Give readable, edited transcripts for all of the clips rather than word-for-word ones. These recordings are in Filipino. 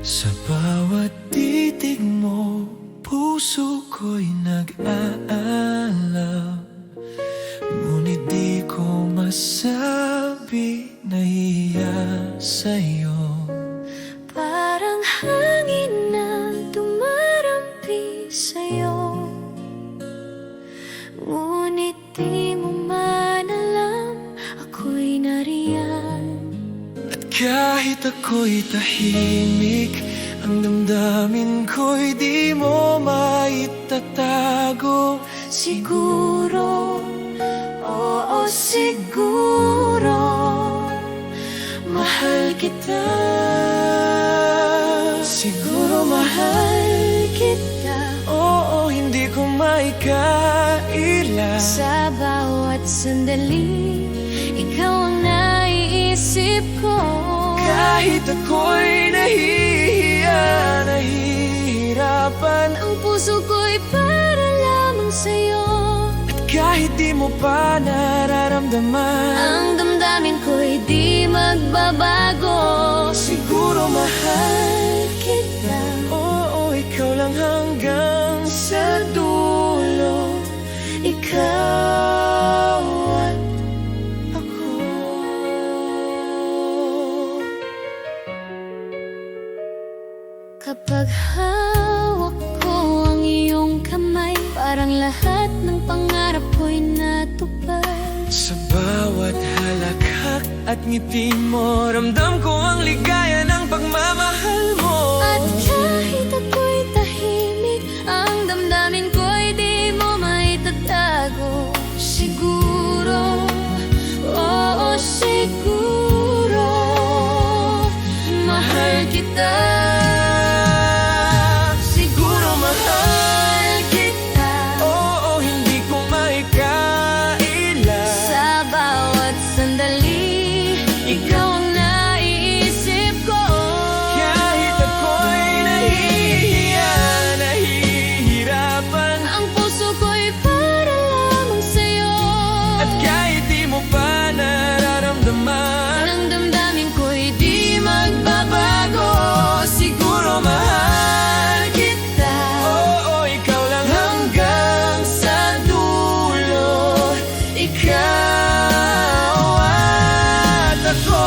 Sa bawat titig mo, puso ko'y nag-aalab. Ngunit di ko masabi nahihiya sa'yo. Parang hangin na dumarampi sa'yo, ngunit di mo man alam ako'y nariyan. Kahit ako'y tahimik, ang damdamin ko'y di mo maitatago. Siguro, oo siguro, mahal kita. Siguro mahal kita. Oo, hindi ko maikaila. Sa bawat sandali, ikaw ang naiisip ko. Kahit ako'y nahihiya, nahihirapan, Ang puso ko'y para lamang sa'yo. at kahit di mo pa nararamdaman, Ang damdamin ko'y di magbabago. siguro mahal Kita, oo, ikaw lang hanggang sa dulo. ikaw at Ako. kapag hawak ko ang iyong kamay, parang lahat ng pangarap ko'y natupad. Sa bawat halakhak at ngiti mo, ramdam ko ang ligaya ng pagmamahal mo. At kahit ako'y tahimik, ang damdamin ko'y di mo maitatago. Siguro, oo siguro, mahal kita. Siguro mahal kita. Oo, hindi ko maikaila. Sa bawat sandali, ikaw ang naiisip ko. Kahit ako'y nahihiya, nahihirapan, Ang puso ko'y para lamang sa'yo. at kahit di mo pa nararamdaman, Ang damdamin ko'y di magbabago. siguro mahal Kita, oo, ikaw lang hanggang sa dulo. Ikaw at ako.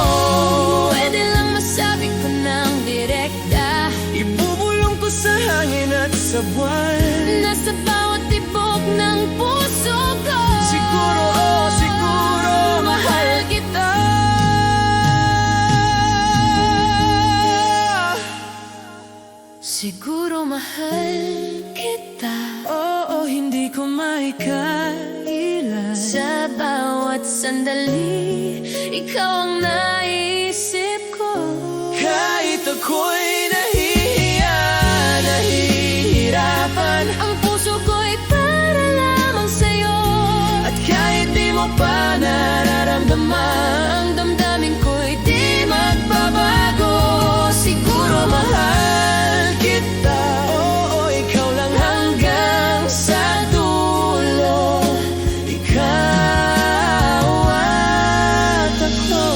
pwede lang masabi ko ng direkta. Ibubulong ko sa hangin at sa buwan. Nasa bawat tibok ng puso ko. Siguro, oh, siguro mahal kita. Siguro mahal kita. Oo, hindi ko maikaila. Sa bawat sandali, ikaw ang naisip ko. Kahit ako'y nahihiya, nahihirapan, Ang puso ko'y para lamang sa'yo. at kahit di mo pa nararamdaman, Ang damdamin ko'y di magbabago. Siguro mahal kita. Oo, ikaw lang hanggang sa dulo. Ikaw at ako.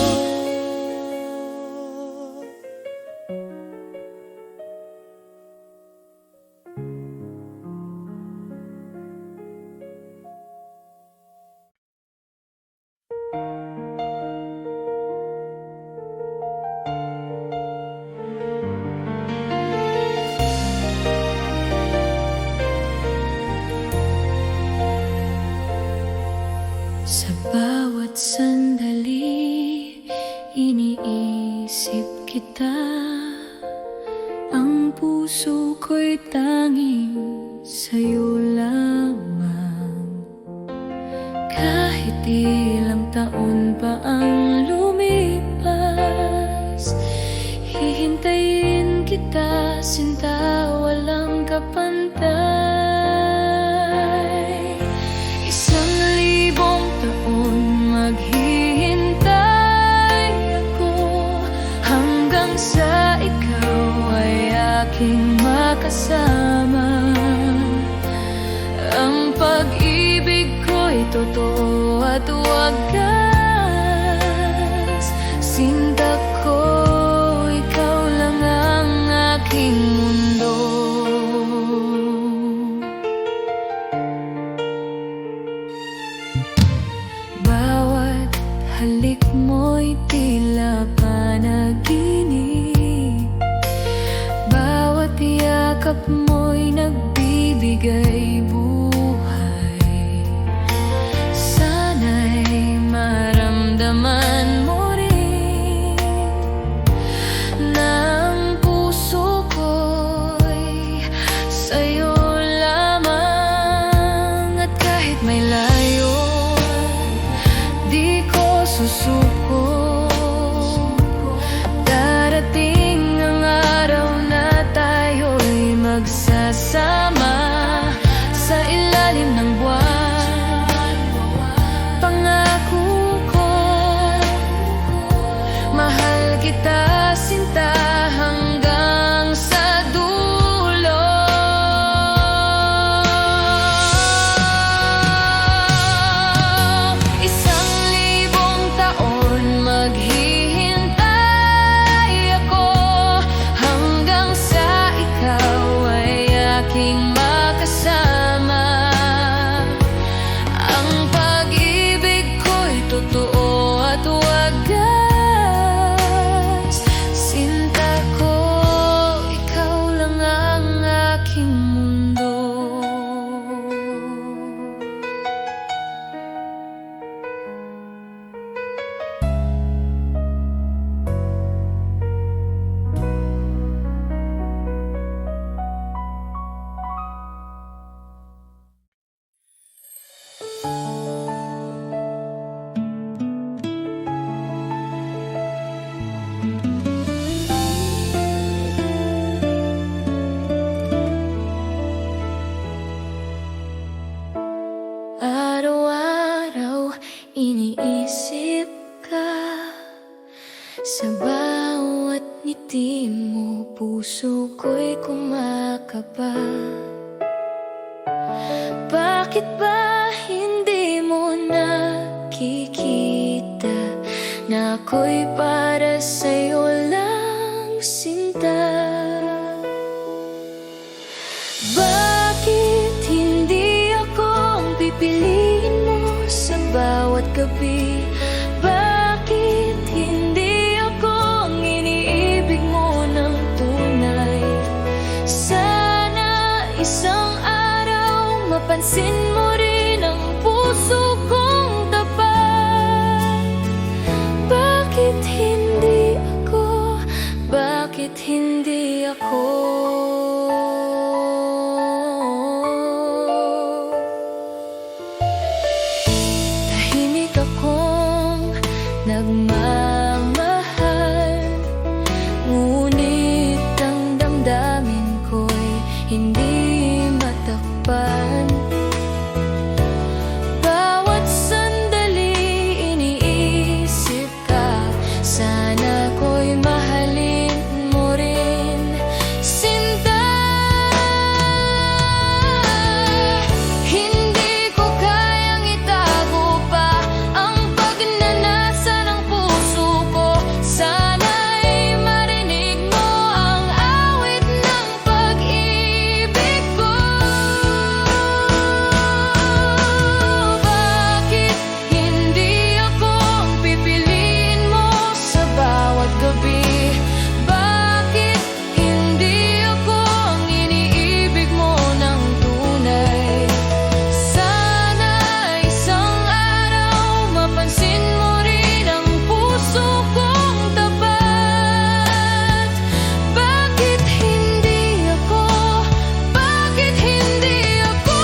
Sa bawat sandali, iniisip kita. Ang puso ko'y tanging sa'yo lamang. Kahit ilang taon pa ang lumipas, hihintayin kita, sinta, walang kapantay. 1,000 taon maghihintay ako, hanggang sa ikaw ay aking makasama. Ang pag-ibig ko'y totoo at wagas. Sinta ko, ikaw lang ang kita sinta hanggang sa dulo. Isang libong taon maghihintay ako hanggang sa ikaw ay aking makasama. Ang pag-ibig ko'y totoo at wagas. Sinta ko, ikaw lang ang aking mundo. Araw-araw iniisip ka, sa bawat ngiti mo puso ko'y kumakaba. Bakit ba hindi mo nakikita na ako'y para sa'yo lang, sinta? Bakit hindi ako ang pipiliin mo sa bawat gabi? Bakit hindi ako ang iniibig mo ng tunay? Sana isang araw mapansin mo rin ang puso kong tapat. Bakit hindi ako? Bakit hindi ako? Tahimik akong nagmamahal, ngunit ang damdamin ko'y hindi matakpan. Bawat sandali iniisip ka, sana ko'y mahalin mo rin, sinta. Hindi ko kayang itago pa ang pagnanasa ng puso ko. Sana'y marinig mo ang awit ng pag-ibig ko. Bakit hindi ako ang pipiliin mo sa bawat gabi? Bakit hindi ako ang iniibig mo ng tunay? Sana isang araw mapansin mo rin ang puso kong tapat. Bakit hindi ako? Bakit hindi ako?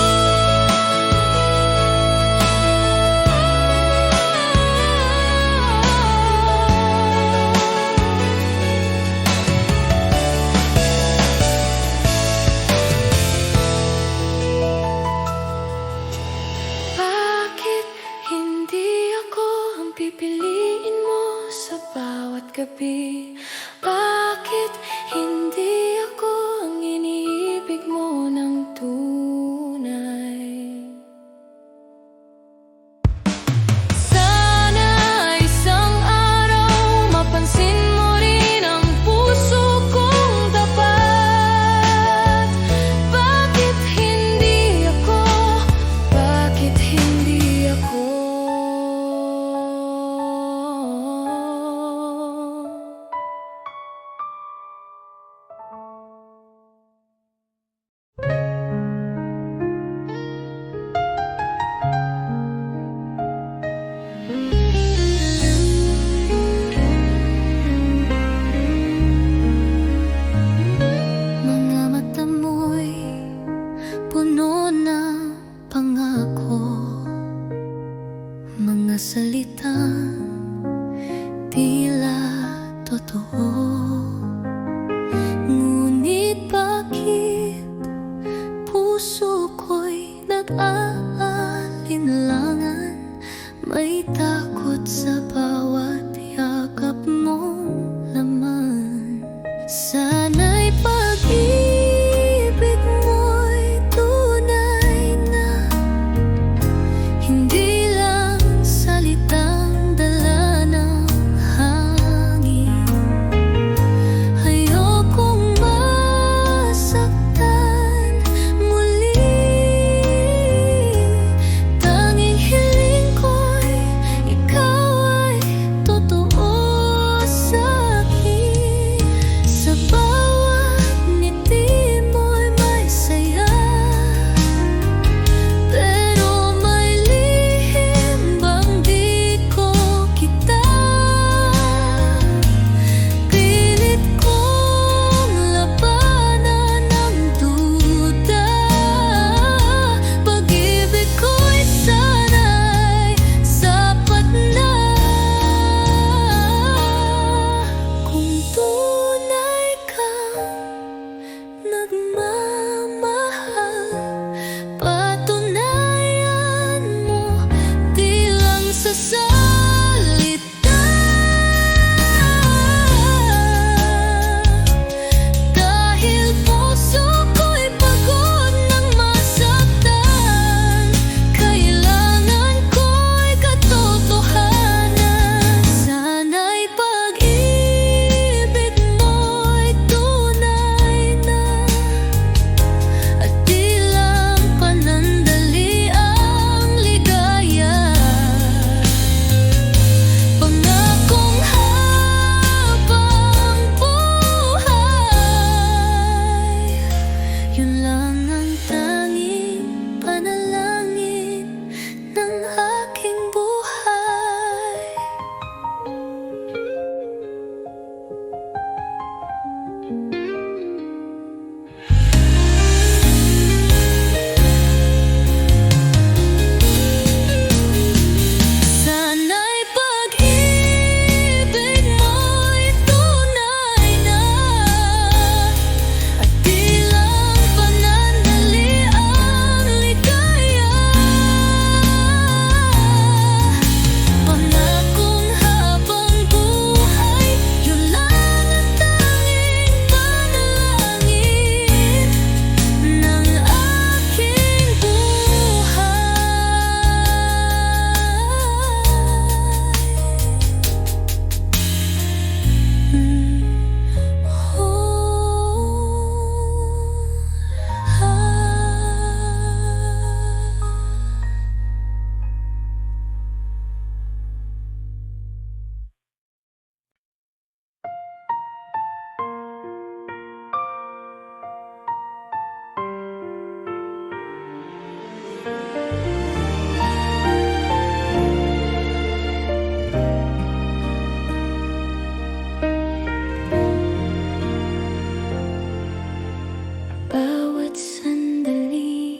Bakit hindi ako ang pipiliin mo sa bawat gabi? Bakit hindi ako ang iniibig mo ng tunay? Sana isang araw mapansin mo rin ang puso kong tapat. Bakit hindi ako? Bakit hindi ako? Mga mata mo'y puno ng pangako, mga salitang tila totoo. Ngunit bakit puso ko'y nag-aalinlangan? May takot sa bawat yakap mong Sana'y pag-ibig mo'y tunay na, hindi lang salitang dala ng hangin. Ayokong masaktan muli, tanging hiling ko'y ikaw ay totoo sa'kin. Sa bawat ngiti mo'y may saya, pero may lihim bang di ko kita. Pilit kong labanan ang duda, pag-ibig ko'y sana'y sapat na. Kung tunay kang nagmamahal, patunayan mo di lang sa salita. Dahil puso ko'y pagod ng masaktan, kailangan ko'y katotohanan. Sana'y pag-ibig mo'y tunay na, at di lang panandali ang ligaya. Pangakong habang buhay, yun lang ang tanging panalangin ng aking buhay. Sana'y pag-ibig mo'y tunay na, at di lang panandali ang ligaya. Pangakong habang buhay, yun lang ang tanging panalangin ng aking buhay. Bawat sandali,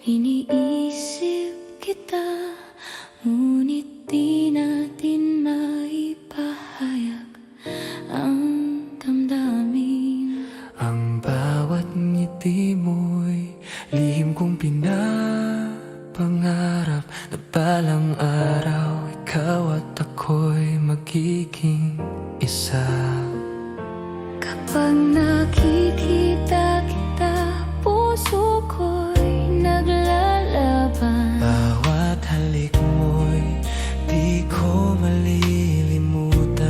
iniisip kita, ngunit di natin maipahayag ang damdamin. Ang bawat ngiti mo'y lihim kong pinapangarap, na balang araw ikaw at ako'y magiging isa. Kapag nakikita kita, puso ko'y naglalaban. Bawat halik mo'y di ko malilimutan.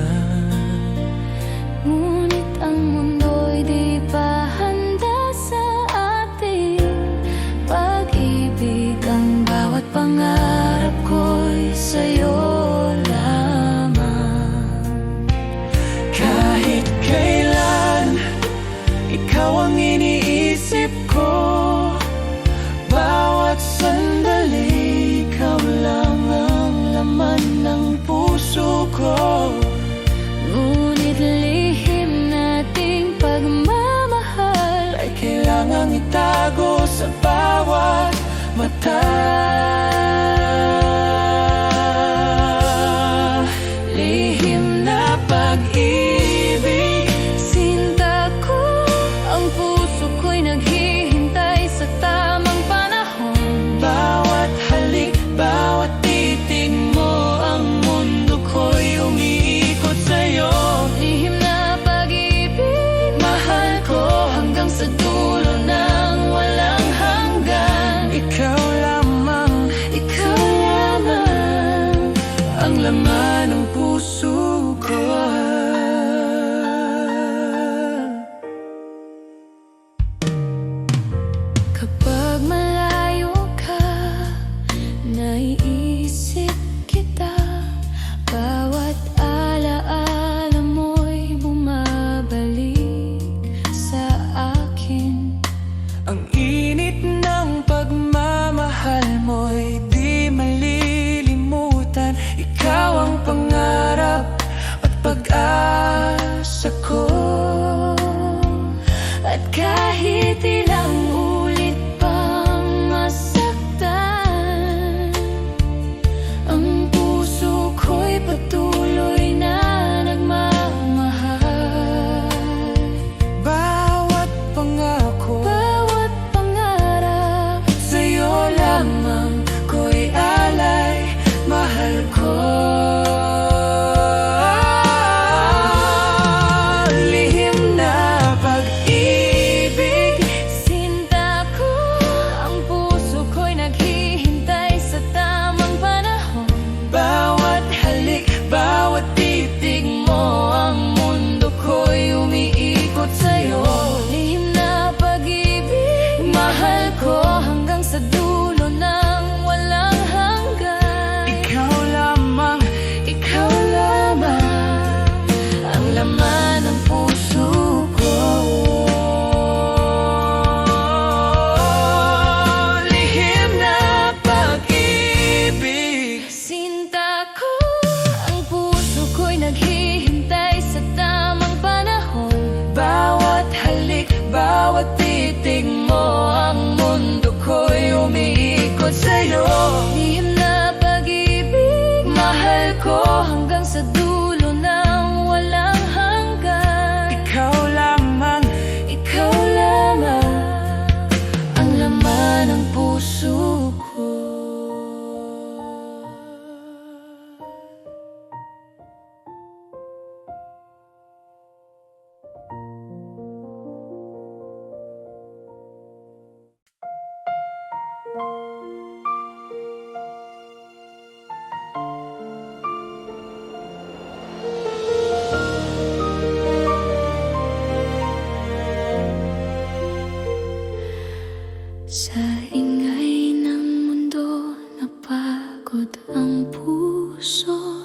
Ngunit ang mundo'y di pa handa sa ating pag-ibig. Ang bawat pangarap ko'y sa'yo lamang. Kahit kailan, ikaw ang iniisip ko. Bawat sandali, ikaw lang ang laman ng puso ko. Ngunit lihim nating pagmamahal Ay kailangang itago sa bawat mata. Lihim na pag-ibig, sinta ko, ang puso ko'y naghihintay sa tamang panahon. bawat halik, bawat titig mo, ang mundo ko'y umiikot sa'yo. Lihim na pag-ibig, Titilang ulit pang masaktan. Ang puso ko'y patuloy na nagmamahal. Bawat pangako, Bawat pangarap, sa'yo lamang ko'y alay. Mahal ko, lihim na pag-ibig. sinta ko. Ang puso ko'y naghihintay sa tamang panahon. Bawat halik, bawat titig mo, ang mundo ko'y umiikot sa'yo. Lihim na pag-ibig, mahal ko hanggang sa dulo ng walang hanggan. Ikaw lamang, Ikaw lamang ang laman ng puso ko. lihim na pag-ibig. Sinta ko, ang puso ko'y naghihintay sa tamang panahon. Bawat halik, bawat titig mo, ang mundo ko'y umiikot sa'yo. Lihim na pag-ibig, mahal ko hanggang sa dulo ng walang hanggan. Ikaw lamang, Ikaw lamang ang laman ng puso ko. Sa ingay ng mundo, napagod ang puso.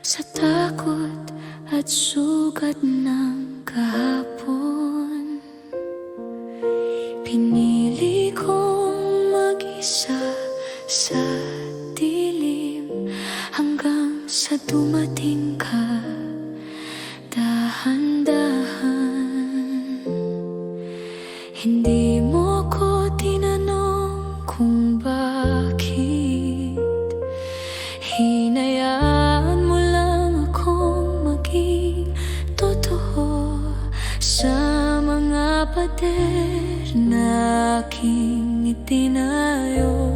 Sa takot at sugat ng kahapon, pinili kong mag-isa sa dilim hanggang sa dumating ka. Dahan-dahan, hindi mo ko tinanong kung bakit. Hinayaan mo lang akong maging totoo sa mga pader na aking itinayo.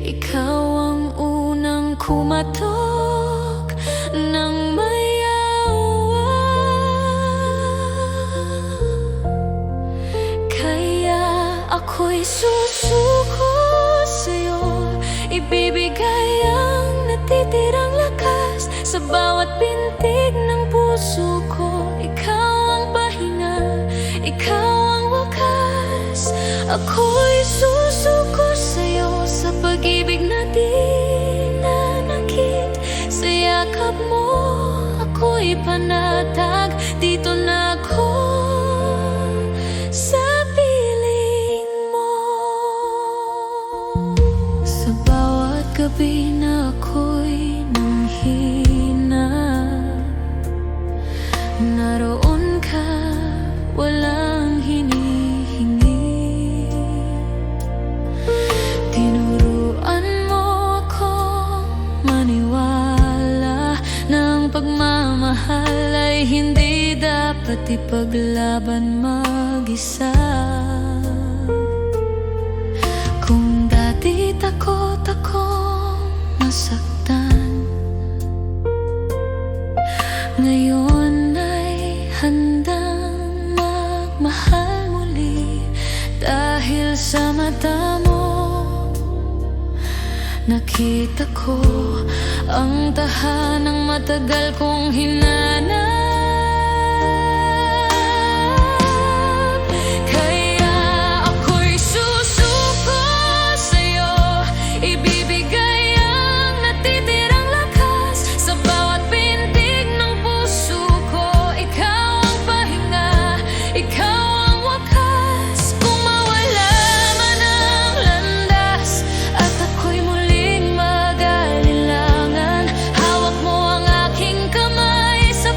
Ikaw ang unang kumatok ng may awa. Kaya ako'y susuko sa'yo, ibibigay ang natitirang lakas sa bawat pintig ng puso ko. Ikaw ang pahinga, ikaw ang wakas. Ako'y susuko sa'yo sa pag-ibig na di nanakit. Sa yakap mo ako'y panatag, dito na ako sa piling mo. Sa bawat gabi na ako'y nanghina, naroon ka, walang hinihingi. Tinuruan mo akong maniwala na ang pagmamahal ay hindi dapat ipaglaban mag-isa. Kung dati takot akong masaktan, ngayon ay handang magmahal muli. Dahil sa mata mo nakita ko ang tahanang matagal kong hinanap. Kaya ako'y susuko sa'yo, ibibigay ang natitirang lakas sa bawat pintig ng puso ko. Ikaw ang pahinga, ikaw ang wakas. Kung mawala man ang landas at ako'y muling mag-alilangan, hawak mo ang aking kamay sa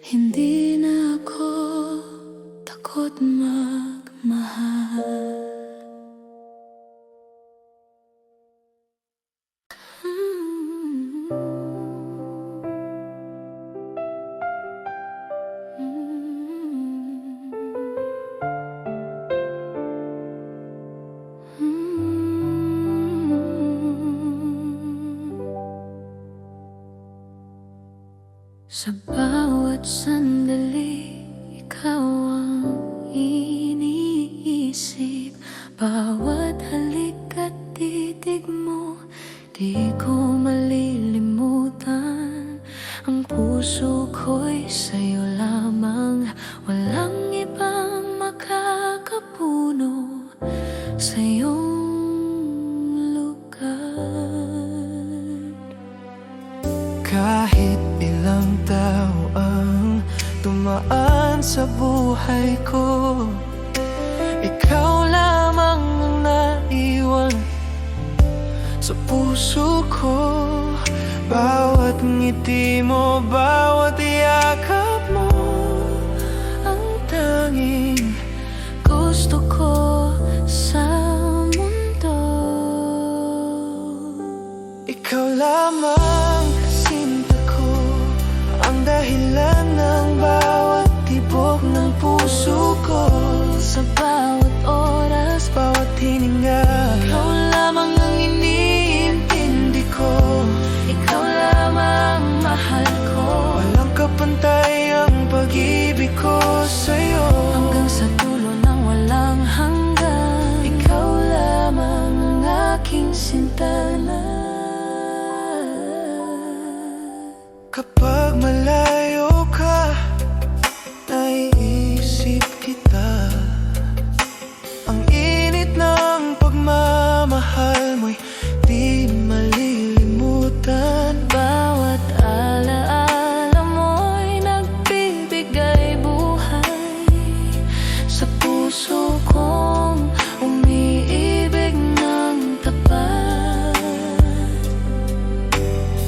Hindi na ako takot magmahal. Sa bawat sandali, ikaw ang iniisip. Bawat halik at titig mo, di ko malilimutan. Ang puso ko'y sa'yo lamang, walang ibang makakapuno sa iyong lugar. Kahit ilang tao ang tumaan sa buhay ko, ikaw lamang ang naiwan sa puso ko. Bawat ngiti mo, bawat yakap mo, Ang tanging gusto ko sa mundo. ikaw lamang sinta ko, ang dahilan ng bawat tibok ng puso ko. Sa bawat oras, Bawat hininga, ikaw lamang ang iniintindi ko. Ikaw lamang mahal ko. walang kapantay ang pag-ibig ko sa'yo. Hanggang sa dulo ng walang hanggan, ikaw lamang ang aking sintana. Kapag malayo ka, naiisip kita. Ang init ng pagmamahal mo'y di malilimutan. Bawat alaala mo'y nagbibigay buhay sa puso kong umiibig ng tapat.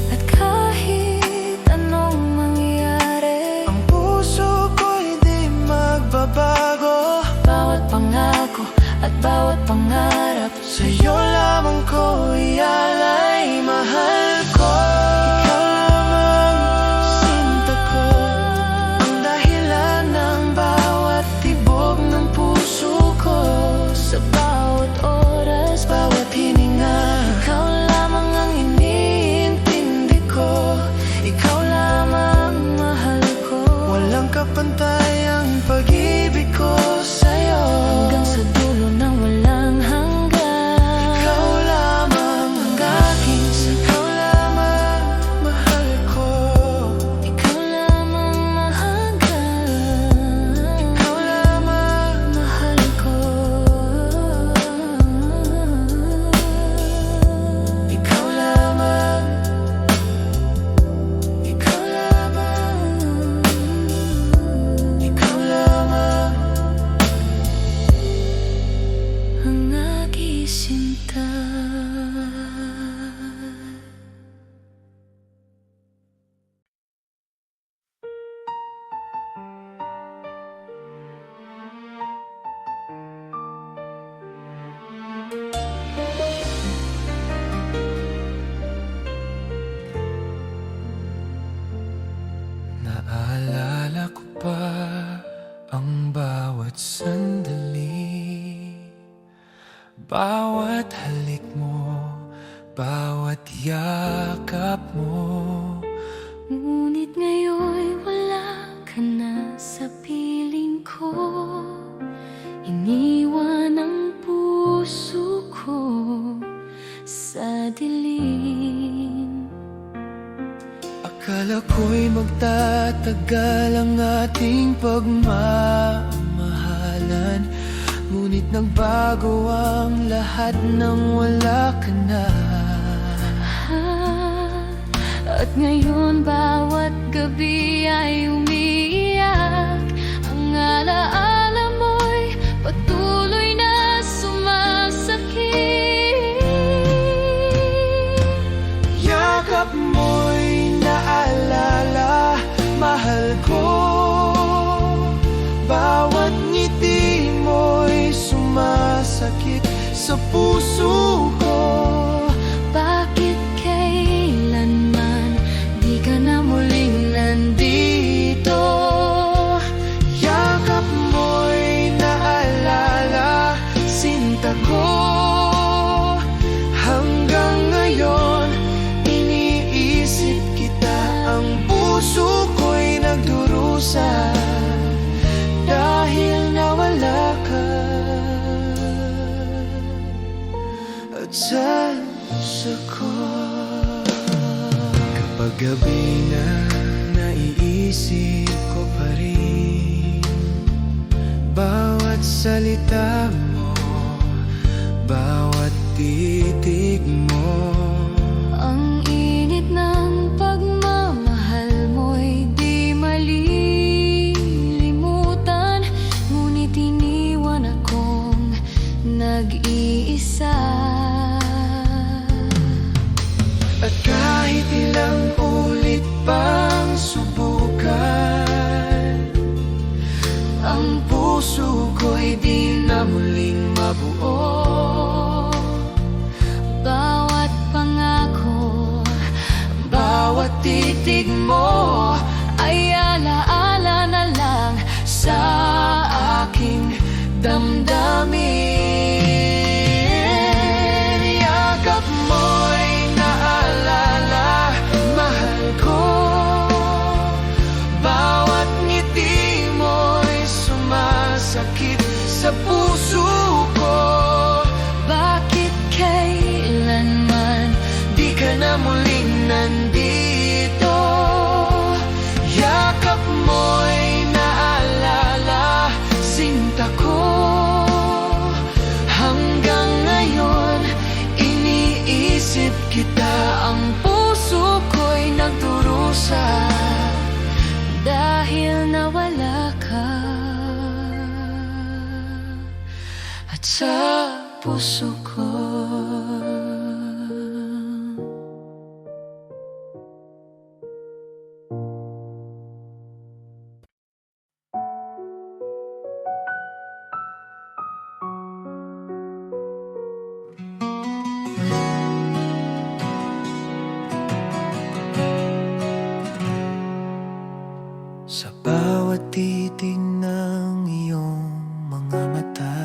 At kahit anong mangyari, Ang puso ko'y di magbabago. bawat pangako at bawat pangarap, Sa'yo lamang ko ialay, mahal ko. Ikaw lamang sinta ko, ang dahilan ng bawat tibok ng puso ko. sa bawat oras, Bawat hininga, ikaw lamang ang iniintindi ko. Ikaw lamang mahal ko. walang kapantay ang pag-ibig ko sa'yo. Hanggang sa dulo ng walang hanggan, Ikaw lamang ang aking, ikaw lamang mahal ko. ikaw lamang mahanggan. Ikaw lamang, Mahal ko. ikaw lamang, ikaw lamang, ikaw lamang. Ang aking sinta. Naalala ko pa ang bawat sandali, bawat halik mo, bawat yakap mo. Ngunit ngayon'y wala ka na sa piling ko. Iniwan ang puso ko sa dilim. Akala ko'y magtatagal ang ating pagmamahalan, ngunit nagbago ang lahat nang wala ka na. At ngayon bawat gabi ay umiiyak. Ang alaala mo'y patuloy na sumasakit. Yakap mo'y naalala, mahal ko. sumasakit sa puso ko. Bakit kailanman di ka na muling nandito? Yakap mo'y naalala, sinta ko. Hanggang ngayon, iniisip kita. Ang puso ko'y nagdurusa dahil nawala ka. At sa puso ko, kapag gabi na, naiisip ko pa rin bawat salita mo, bawat titig mo. Ang init ng pagmamahal mo'y di malilimutan, ngunit iniwan akong nag-iisa. At kahit ilang ulit pang subukan, ang puso ko'y di na muling mabuo. Bawat pangako, Bawat titig mo ay alaala na lang sa aking damdamin. Yakap mo'y naalala, mahal ko. Bawat ngiti mo'y sumasakit sa puso ko. Bakit kailanman Di ka na muling nandito. Yakap mo'y naalala, sinta ko. Hanggang ngayon, iniisip kita. Ang puso ko'y nagdurusa dahil nawala ka? at sa puso ko. Sa bawat titig ng iyong mga mata,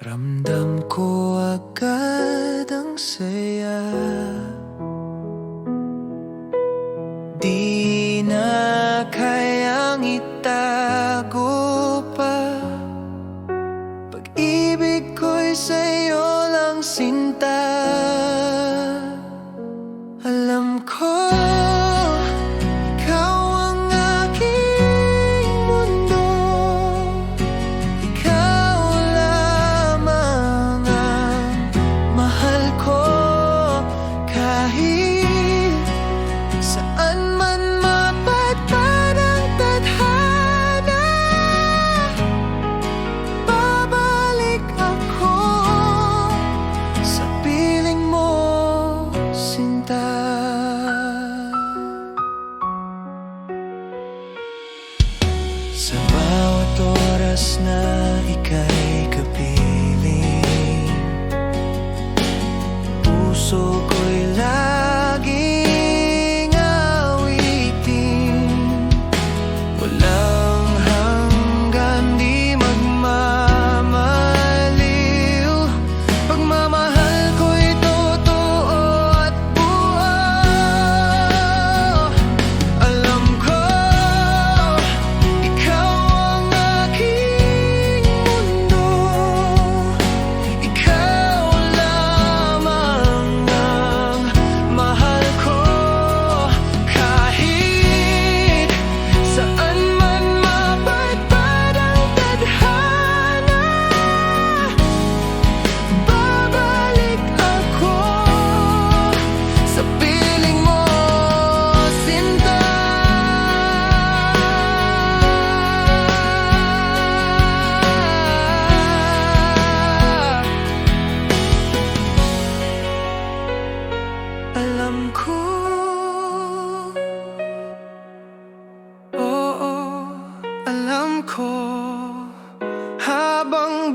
ramdam ko agad ang saya. Di na kayang itago pa, pag-ibig ko'y sa'yo lang, sinta. Alam ko sa bawat oras na ika'y kapiling, puso ko'y laging awitin. Walang hanggan, di magmamaliw, pagmamahal ko'y totoo at buo. Alam ko habang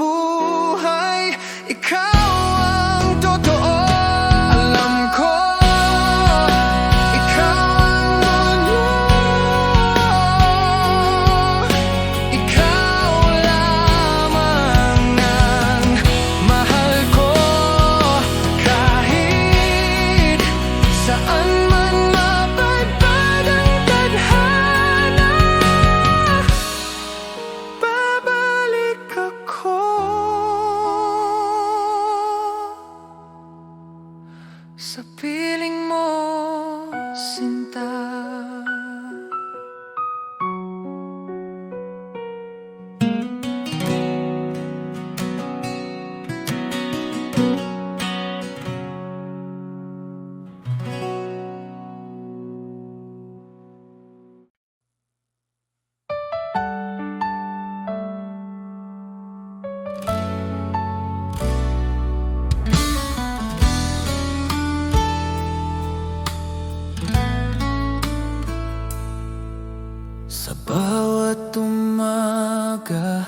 Sa bawat umaga,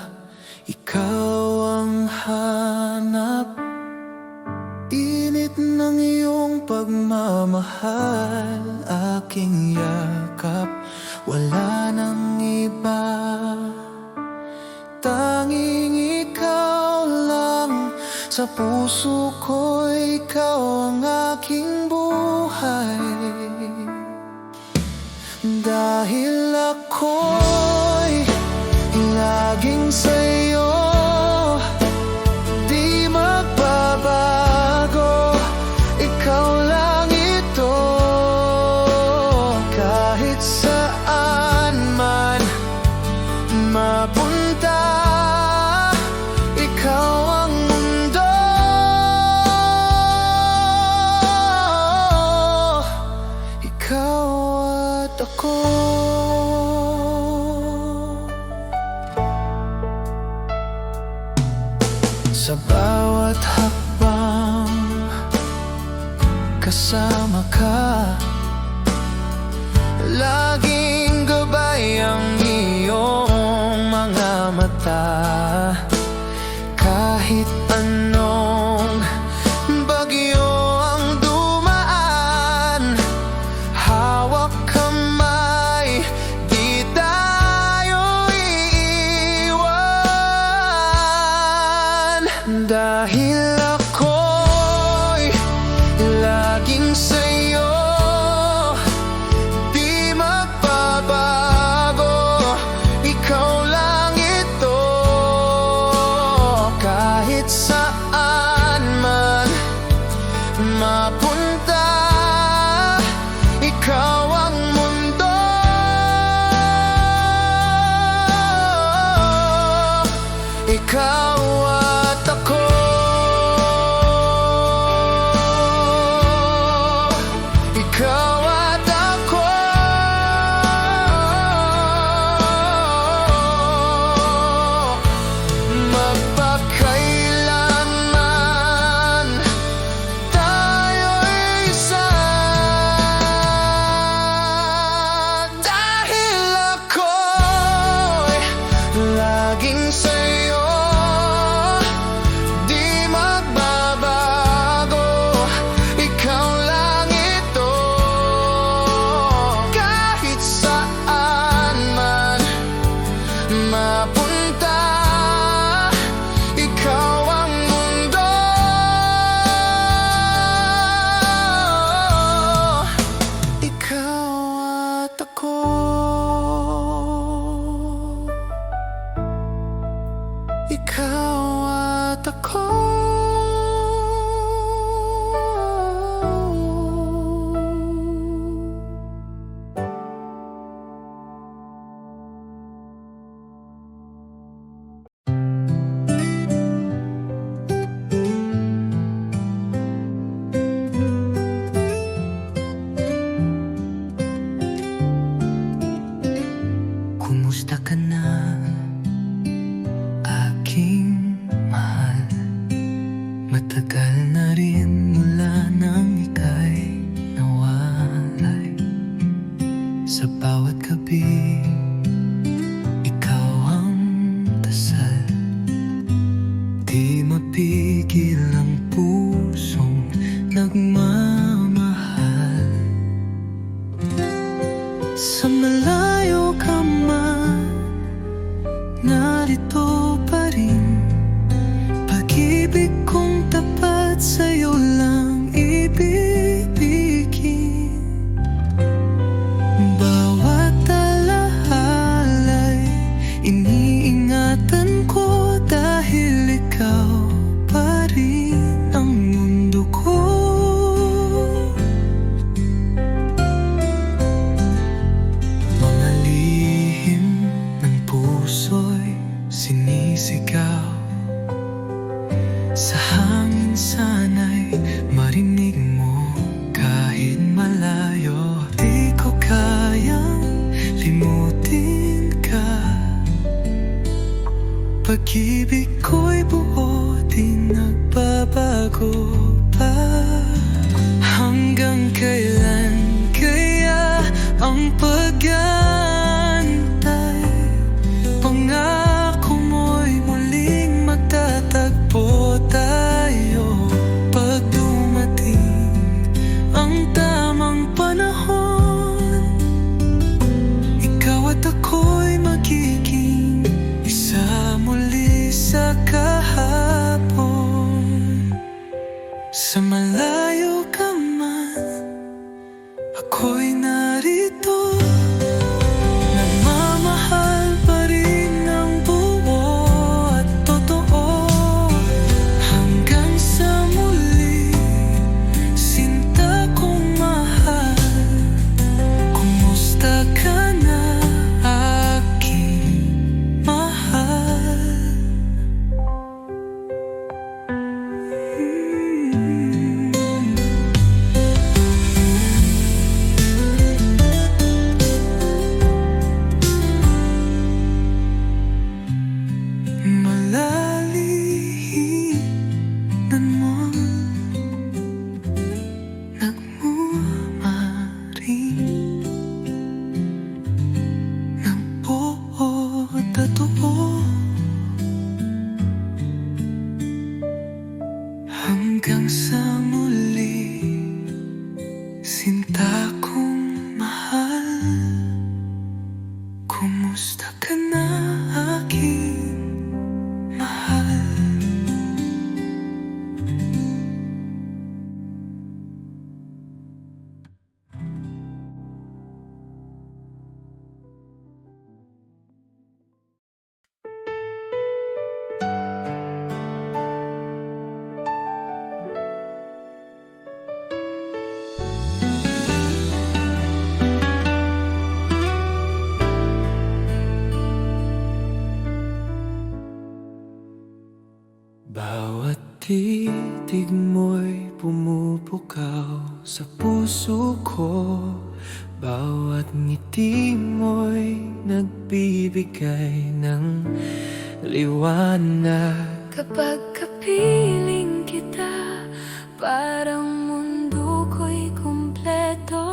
ikaw ang hanap. Init ng iyong pagmamahal, aking yakap. Wala nang iba, tanging ikaw lang. Sa puso ko, ikaw ang aking buhay. Dahil ako'y laging sa'yo, di magbabago. Ikaw lang ito, kahit saan man mapunta. Ikaw ang mundo, ikaw at ako. Sa bawat hakbang, kasama ka. Laging gabay ang iyong mga mata. Kahit anong bagyo ang dumaan, hawak kamay, di tayo iiwan. Dahil ako'y laging sa'yo, di magbabago. Ikaw lang ito, kahit saan man mapunta. Ikaw ang mundo, ikaw at ako. Ikaw at ako. Magpakailanman tayo'y isa. Dahil ako'y laging sa'yo, di magbabago. Ikaw lang ito, kahit saan man mapunta. Ikaw ang mundo, ikaw at ako. Ikaw at ako. Kumusta ka na, aking mahal? Matagal na rin mula nang ika'y nawalay. Sa bawat gabi, ikaw ang dasal. Di mapigil ang pusong nagmamahal. Sa malayo ka man, narito pa rin. Pag-ibig kong tapat sa'yo lang ibibigin. Bawat alahala'y iniingatan ko, dahil ikaw pa rin ang mundo ko. Mga lihim ng puso'y sinisigaw. Sa hangin sana'y marinig mo, kahit malayo. Di ko kayang limutin ka. Pag-ibig ko'y buo, di nagbabago pa. Hanggang kailan kaya ang pag Kumusta ka na, aking mahal? Bawat titig mo'y pumupukaw sa puso ko. Bawat ngiti mo'y nagbibigay ng liwanag. Kapag kapiling kita, parang mundo ko'y kumpleto.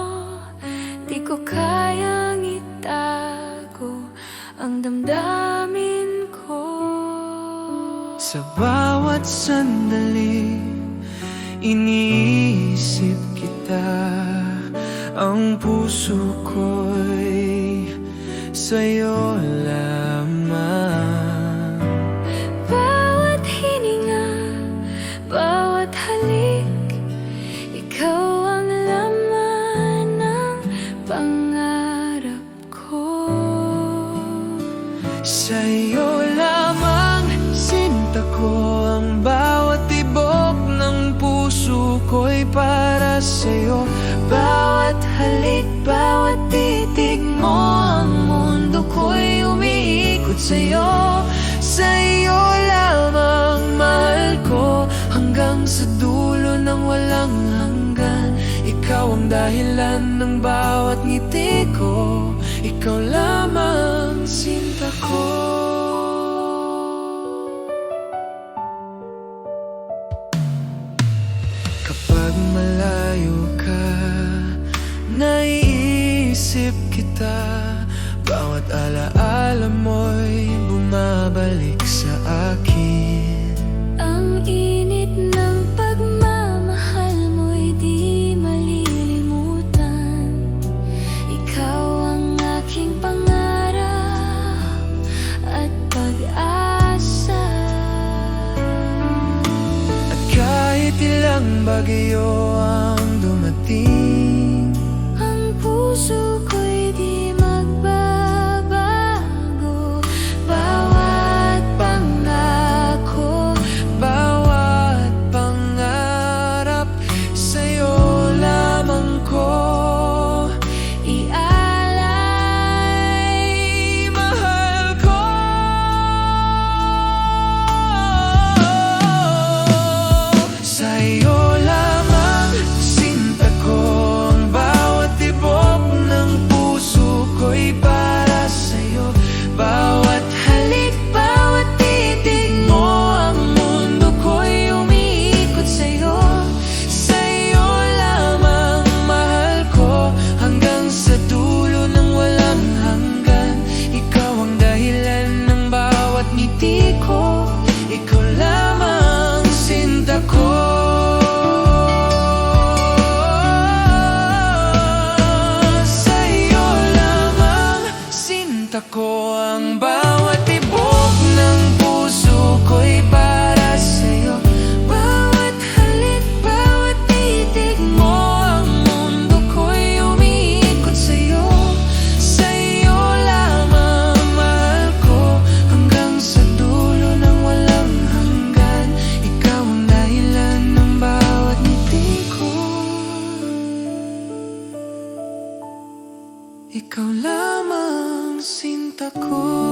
Di ko kayang itago ang damdamin ko. Sa bawat sandali, iniisip kita. Ang puso ko'y sa'yo lamang. Bawat hininga, bawat halik, ikaw ang laman ng pangarap ko. Sa'yo lamang sinta ko, ang bawat tibok ng puso ko'y para sa'yo. Bawat halik, bawat titig mo, ang mundo ko'y umiikot sa'yo. Sa'yo lamang mahal ko, hanggang sa dulo ng walang hanggan. Ikaw ang dahilan ng bawat ngiti ko, ikaw lamang sinta ko. Kapag malayo ka, naiisip kita. Bawat alaala mo'y bumabalik sa akin. Ang init ng pagmamahal mo'y di malilimutan. Ikaw ang aking pangarap at pag-asa. At kahit ilang bagyo ang dumating, Ang puso ko'y di magbabago. Bawat pangako, bawat pangarap, sa'yo lamang ko ialay, mahal ko. Sa'yo lamang sinta ko, ang bawat tibok ng puso ko'y para sa'yo. Bawat halik, bawat titig mo, ang mundo ko'y umiikot sa'yo. Sa'yo lamang mahal ko, hanggang sa dulo ng walang hanggan. Ikaw ang dahilan ng bawat ngiti ko, ikaw lamang sinta ko. Sa'yo lamang sinta ko, ang bawat tibok ng puso ko'y para sa'yo. Bawat halik, bawat titig mo, ang mundo ko'y umiikot sa'yo. Sa'yo lamang mahal ko, hanggang sa dulo ng walang hanggan. Ikaw ang dahilan ng bawat ngiti ko, ikaw lamang sinta ko.